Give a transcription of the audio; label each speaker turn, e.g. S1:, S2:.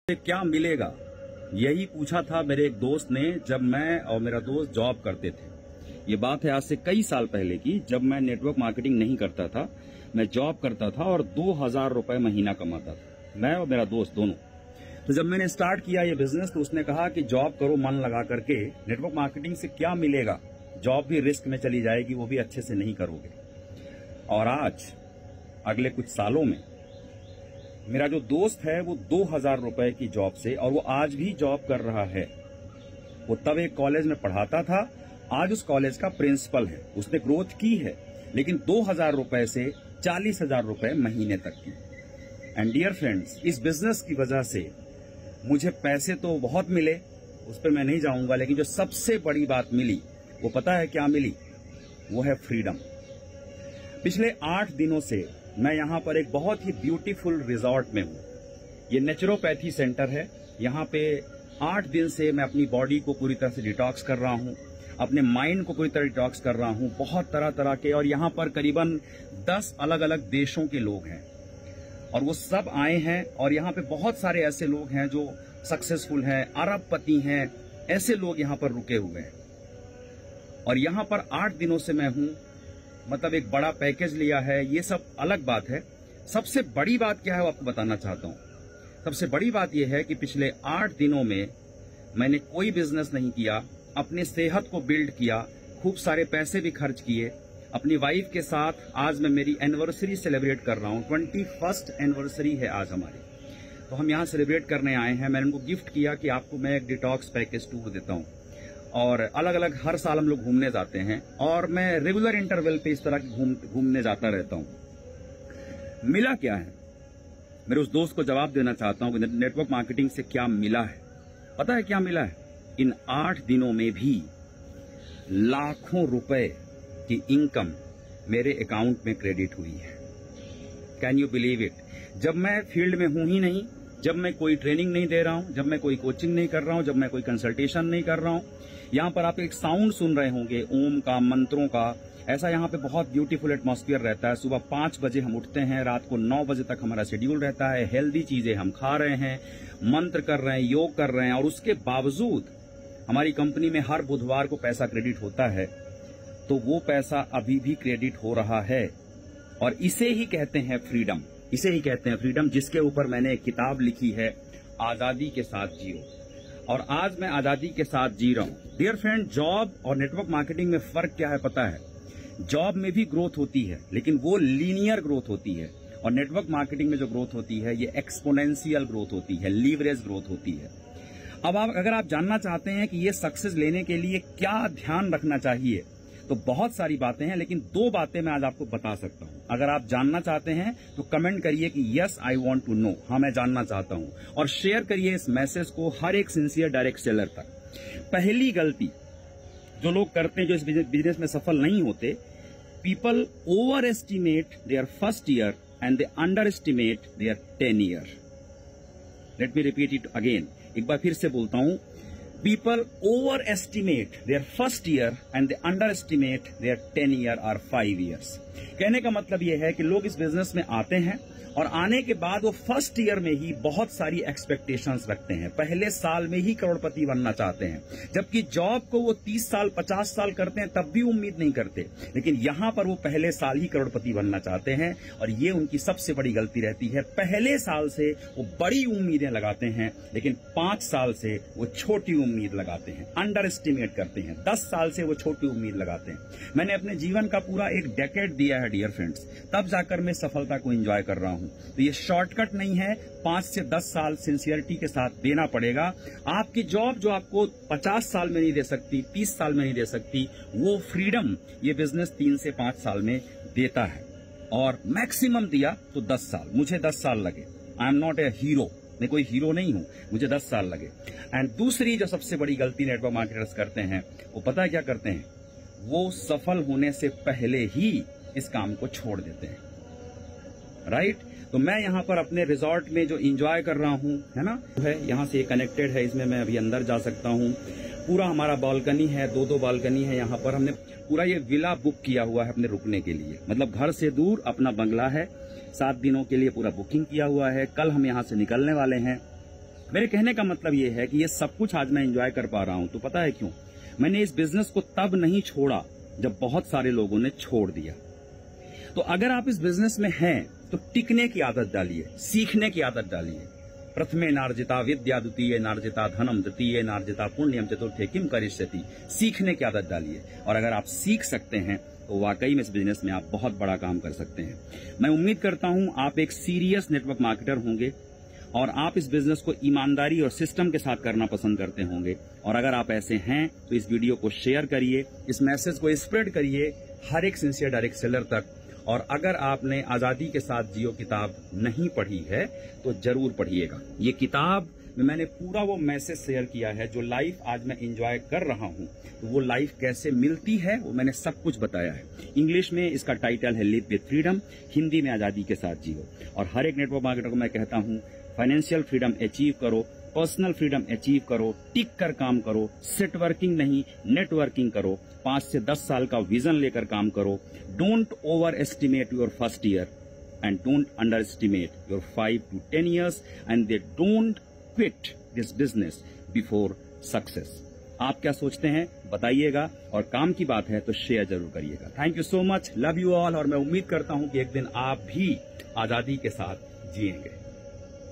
S1: क्या मिलेगा, यही पूछा था मेरे एक दोस्त ने जब मैं और मेरा दोस्त जॉब करते थे। ये बात है आज से कई साल पहले की, जब मैं नेटवर्क मार्केटिंग नहीं करता था, मैं जॉब करता था और 2000 रुपए महीना कमाता था, मैं और मेरा दोस्त दोनों। तो जब मैंने स्टार्ट किया ये बिजनेस तो उसने कहा कि जॉब करो मन लगा करके, नेटवर्क मार्केटिंग से क्या मिलेगा, जॉब भी रिस्क में चली जाएगी, वो भी अच्छे से नहीं करोगे। और आज अगले कुछ सालों में मेरा जो दोस्त है वो 2000 रुपए की जॉब से, और वो आज भी जॉब कर रहा है। वो तब एक कॉलेज में पढ़ाता था, आज उस कॉलेज का प्रिंसिपल है। उसने ग्रोथ की है, लेकिन 2000 रुपए से 40,000 रुपए महीने तक की। एंड डियर फ्रेंड्स, इस बिजनेस की वजह से मुझे पैसे तो बहुत मिले, उस पर मैं नहीं जाऊंगा, लेकिन जो सबसे बड़ी बात मिली वो पता है क्या मिली? वो है फ्रीडम। पिछले 8 दिनों से मैं यहाँ पर एक बहुत ही ब्यूटीफुल रिजॉर्ट में हूँ। ये नेचुरोपैथी सेंटर है। यहाँ पे 8 दिन से मैं अपनी बॉडी को पूरी तरह से डिटॉक्स कर रहा हूँ, अपने माइंड को पूरी तरह डिटॉक्स कर रहा हूँ, बहुत तरह तरह के। और यहाँ पर करीबन 10 अलग अलग देशों के लोग हैं और वो सब आए हैं। और यहाँ पे बहुत सारे ऐसे लोग हैं जो सक्सेसफुल हैं, अरबपति हैं, ऐसे लोग यहाँ पर रुके हुए हैं। और यहाँ पर 8 दिनों से मैं हूँ, मतलब एक बड़ा पैकेज लिया है, ये सब अलग बात है। सबसे बड़ी बात क्या है वो आपको बताना चाहता हूँ। सबसे बड़ी बात यह है कि पिछले 8 दिनों में मैंने कोई बिजनेस नहीं किया, अपनी सेहत को बिल्ड किया, खूब सारे पैसे भी खर्च किए। अपनी वाइफ के साथ आज मैं मेरी एनिवर्सरी सेलिब्रेट कर रहा हूँ, 21st एनिवर्सरी है आज हमारी। तो हम यहाँ सेलिब्रेट करने आए हैं। मैंने उनको गिफ्ट किया कि आपको मैं एक डिटॉक्स पैकेज टूर देता हूँ, और अलग अलग हर साल हम लोग घूमने जाते हैं, और मैं रेगुलर इंटरवल पे इस तरह की घूमने जाता रहता हूं। मिला क्या है? मेरे उस दोस्त को जवाब देना चाहता हूं कि नेटवर्क मार्केटिंग से क्या मिला है। पता है क्या मिला है? इन 8 दिनों में भी लाखों रुपए की इनकम मेरे अकाउंट में क्रेडिट हुई है। Can you believe it? जब मैं फील्ड में हूं ही नहीं, जब मैं कोई ट्रेनिंग नहीं दे रहा हूं, जब मैं कोई कोचिंग नहीं कर रहा हूं, जब मैं कोई कंसल्टेशन नहीं कर रहा हूं, यहाँ पर आप एक साउंड सुन रहे होंगे ओम का, मंत्रों का। ऐसा यहाँ पे बहुत ब्यूटीफुल एटमॉस्फेयर रहता है। सुबह 5 बजे हम उठते हैं, रात को 9 बजे तक हमारा शेड्यूल रहता है। हेल्दी चीजें हम खा रहे हैं, मंत्र कर रहे हैं, योग कर रहे हैं, और उसके बावजूद हमारी कंपनी में हर बुधवार को पैसा क्रेडिट होता है। तो वो पैसा अभी भी क्रेडिट हो रहा है, और इसे ही कहते हैं फ्रीडम। इसे ही कहते हैं फ्रीडम, जिसके ऊपर मैंने एक किताब लिखी है, आजादी के साथ जियो। और आज मैं आजादी के साथ जी रहा हूं। डियर फ्रेंड, जॉब और नेटवर्क मार्केटिंग में फर्क क्या है पता है? जॉब में भी ग्रोथ होती है, लेकिन वो लीनियर ग्रोथ होती है, और नेटवर्क मार्केटिंग में जो ग्रोथ होती है ये एक्सपोनेंशियल ग्रोथ होती है, लीवरेज ग्रोथ होती है। अब अगर आप जानना चाहते हैं कि ये सक्सेस लेने के लिए क्या ध्यान रखना चाहिए, तो बहुत सारी बातें हैं, लेकिन 2 बातें मैं आज आपको बता सकता हूं। अगर आप जानना चाहते हैं तो कमेंट करिए कि yes I want to know, हाँ मैं जानना चाहता हूं, और शेयर करिए इस मैसेज को हर एक सिंसियर डायरेक्ट सेलर तक। पहली गलती जो लोग करते हैं, जो इस बिजनेस में सफल नहीं होते, people over estimate their first year and they under estimate their 10 year. Let me repeat it again, एक बार फिर से बोलता हूं। People overestimate their first year and they underestimate their 10 year or 5 years. कहने का मतलब यह है कि लोग इस बिजनेस में आते हैं और आने के बाद वो फर्स्ट ईयर में ही बहुत सारी एक्सपेक्टेशंस रखते हैं, पहले साल में ही करोड़पति बनना चाहते हैं, जबकि जॉब को वो 30 साल 50 साल करते हैं तब भी उम्मीद नहीं करते। लेकिन यहां पर वो पहले साल ही करोड़पति बनना चाहते हैं, और ये उनकी सबसे बड़ी गलती रहती है। पहले साल से वो बड़ी उम्मीदें लगाते हैं, लेकिन 5 साल से वो छोटी उम्मीद लगाते हैं, अंडर एस्टिमेट करते हैं। 10 साल से वो छोटी उम्मीद लगाते हैं। मैंने अपने जीवन का पूरा एक डेकेड दिया है डियर फ्रेंड्स, तब जाकर मैं सफलता को एंजॉय कर रहा हूं। तो ये शॉर्टकट नहीं है, 5 से 10 साल सिंसियरिटी के साथ देना पड़ेगा। आपकी जॉब जो आपको 50 साल में नहीं दे सकती, 30 साल में नहीं दे सकती, वो फ्रीडम ये बिजनेस 3 से 5 साल में देता है। और मैक्सिमम दिया तो 10 साल, मुझे 10 साल लगे। I am not a hero, मैं कोई हीरो नहीं हूं, मुझे 10 साल लगे। एंड दूसरी जो सबसे बड़ी गलती नेटवर्क मार्केटर्स करते हैं, वो पता है क्या करते हैं? वो सफल होने से पहले ही इस काम को छोड़ देते हैं। राइट? तो मैं यहाँ पर अपने रिजॉर्ट में जो एंजॉय कर रहा हूँ, है ना, है यहाँ से कनेक्टेड है, इसमें मैं अभी अंदर जा सकता हूँ। पूरा हमारा बालकनी है, 2-2 बालकनी है। यहाँ पर हमने पूरा ये विला बुक किया हुआ है अपने रुकने के लिए, मतलब घर से दूर अपना बंगला है। 7 दिनों के लिए पूरा बुकिंग किया हुआ है। कल हम यहाँ से निकलने वाले हैं। मेरे कहने का मतलब ये है कि ये सब कुछ आज मैं एंजॉय कर पा रहा हूं, तो पता है क्यों? मैंने इस बिजनेस को तब नहीं छोड़ा जब बहुत सारे लोगों ने छोड़ दिया। तो अगर आप इस बिजनेस में हैं तो टिकने की आदत डालिए, सीखने की आदत डालिए। प्रथमे नार्जिता विद्या, द्वितीय नार्जिता धनम, तृतीय नार्जिता पुण्यम, चतुर्थे किम करिष्यति। सीखने की आदत डालिए, और अगर आप सीख सकते हैं तो वाकई में इस बिजनेस में आप बहुत बड़ा काम कर सकते हैं। मैं उम्मीद करता हूं आप एक सीरियस नेटवर्क मार्केटर होंगे और आप इस बिजनेस को ईमानदारी और सिस्टम के साथ करना पसंद करते होंगे। और अगर आप ऐसे हैं तो इस वीडियो को शेयर करिए, इस मैसेज को स्प्रेड करिए हर एक सिंसियर डायरेक्ट सेलर तक। और अगर आपने आजादी के साथ जियो किताब नहीं पढ़ी है तो जरूर पढ़िएगा। ये किताब में मैंने पूरा वो मैसेज शेयर किया है, जो लाइफ आज मैं एंजॉय कर रहा हूं, तो वो लाइफ कैसे मिलती है वो मैंने सब कुछ बताया है। इंग्लिश में इसका टाइटल है लिव विद फ्रीडम, हिंदी में आजादी के साथ जियो। और हर एक नेटवर्क मार्केटर को मैं कहता हूं, फाइनेंशियल फ्रीडम अचीव करो, पर्सनल फ्रीडम अचीव करो, टिक कर काम करो, सेट वर्किंग नहीं नेटवर्किंग करो, 5 से 10 साल का विजन लेकर काम करो। Don't over estimate your first year and don't under estimate your 5 to 10 years, and they don't quit this business before success. आप क्या सोचते हैं बताइएगा, और काम की बात है तो शेयर जरूर करिएगा। Thank you so much, love you all. और मैं उम्मीद करता हूं कि एक दिन आप भी आजादी के साथ जिएंगे।